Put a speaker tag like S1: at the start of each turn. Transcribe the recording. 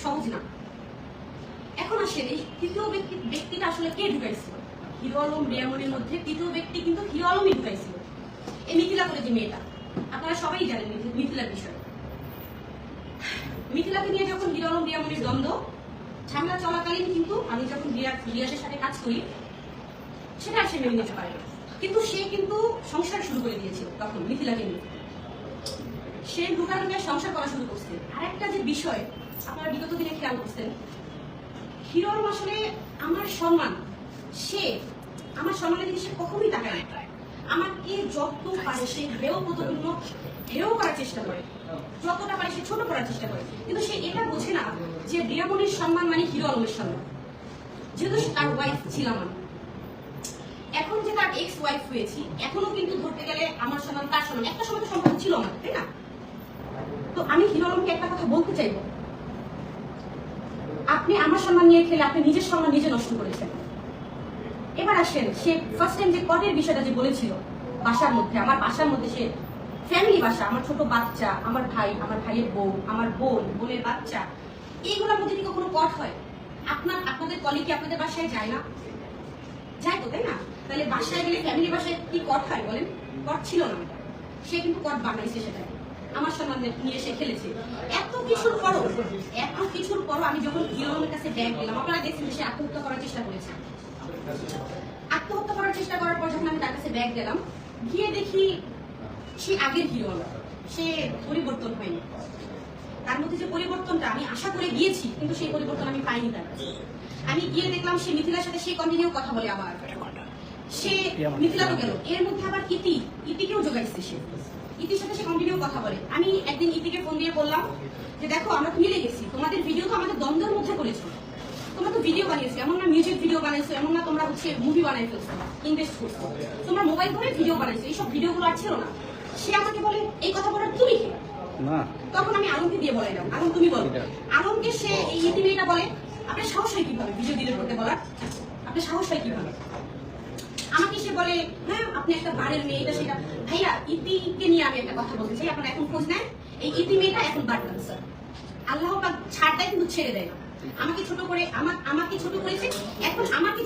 S1: সহজ না। এখন আসেন এই তৃতীয় ব্যক্তিটা আসলে কে ঢুকাইছিল হিরো আলম রিয়ামনির মধ্যে? তৃতীয় ব্যক্তি কিন্তু হিরো আলমই ঢুকাইছিল। এই মিথিলা করে যে মেয়েটা, আপনারা সবাই জানেন মিথিলার বিষয়। মিথিলাকে নিয়ে যখন হিরো আলম রিয়ামনির দ্বন্দ্ব ঝামেলা চলাকালীন কিন্তু আমি যখন রিয়াজের সাথে কাজ করি সেটা সে মেনে নিতে পারে না, কিন্তু সে কিন্তু সংসার শুরু করে দিয়েছিল তখন মিথিলাকে নিয়ে। সে ঢুকাঢুকে সংসার করা শুরু করছে। আর একটা যে বিষয় আপনারা বিগত দিনে খেয়াল করছেন, হিরো আলম আসলে আমার সম্মান, সে আমার সম্মানের দিকে সে কখনোই তাকায় না। আমাকে যত পারে সে হেয় করার চেষ্টা করে, যতটা পারে সে ছোট করার চেষ্টা করে, কিন্তু সে এটা বোঝে না যে রিয়ামনির সম্মান মানে হিরো আলমের সম্মান। যেহেতু তার ওয়াইফ ছিলাম আমি, এখন যে তার এক্স ওয়াইফ হয়েছি, এখনো কিন্তু ধরতে গেলে আমার সম্মান তার সম্মান, একটা সময় তো সম্পর্ক ছিল আমার, তাই না? তো আমি হিরো আলমকে একটা কথা বলতে চাইবো, আপনি আমার সম্মান নিয়ে খেলে আপনি নিজের সম্মান নিজে নষ্ট করেছেন। এবার আসেন, সে ফার্স্ট টাইম যে কটের বিষয়টা যে বলেছিল বাসার মধ্যে, আমার বাসার মধ্যে, সে ফ্যামিলি বাসা, আমার ছোট বাচ্চা, আমার ভাই, আমার ভাইয়ের বউ, আমার বোনের বাচ্চা, এইগুলোর মধ্যে কি কখনো কট হয়? আপনাদের কলিগ কি আপনাদের বাসায় যায় না? যায় তো, তাই না? তাহলে বাসায় গেলে ফ্যামিলি বাসায় কি কট হয় বলেন? কট ছিল না, সে কিন্তু কট বানাইছে, সেটাই আমার সম্মান নিয়ে সে খেলেছে। এত কিছুর পরও আমি যখন হিরোর কাছে ব্যাগ দিলাম, আপনারা দেখছেন সে আত্মহত্যা করার চেষ্টা করেছে। আত্মহত্যা করার চেষ্টা করার পর যখন আমি তার কাছে ব্যাগ দিলাম, গিয়ে দেখি সে আগের হিরো, সে পরিবর্তন হয়নি। তার মধ্যে যে পরিবর্তনটা আমি আশা করে গিয়েছি, কিন্তু সেই পরিবর্তন আমি পাইনি তার কাছে। আমি গিয়ে দেখলাম সে মিথিলার সাথে সে কন্টিনিউ কথা বলে, আবার সে মিথিলা তো গেল, এর মধ্যে আবার ইতিকেও যোগাইছে, সে ইতির সাথে সে কন্টিনিউ কথা বলে। আমি একদিন ইতিকে ফোন দিয়ে বললাম যে দেখো, আমরা তো মিলে গেছি, তোমাদের ভিডিও তো আমাদের দ্বন্দ্বের মধ্যে করেছো, তোমরা তো ভিডিও বানিয়েছো, এমন না মিউজিক ভিডিও বানাইছো, এমন না তোমরা মুভি বানাই ফেলছো, ইনভেস্ট করছো, তোমরা মোবাইল ফোনে ভিডিও বানাইছো, এইসব ভিডিওগুলো আর ছিল না। সে আমাকে বলে এই কথা বলার তুমি কে? তখন আমি আলমকে দিয়ে বলাইলাম, আলম তুমি বলো। আলমকে সে এই ইতি মেয়েটা বলে, আপনার সাহস হয় কিভাবে ভিডিও ডিলিট করতে বলার? আপনার সাহস হয় কিভাবে? আমাকে সে বলে, হ্যাঁ আপনি একটা বারের মেয়ে, এটা সেটা। ভাইয়া, ইতিকে নিয়ে আমি একটা কথা বলতে চাই, আপনারা এখন খোঁজ নেন, এই ইতি মেয়েটা এখন বার ক্যান্সার। আল্লাহ পাক ছাড় দেয় কিন্তু ছেড়ে দেয় না। আমাকে ছোট করেছে, এখন আমাকে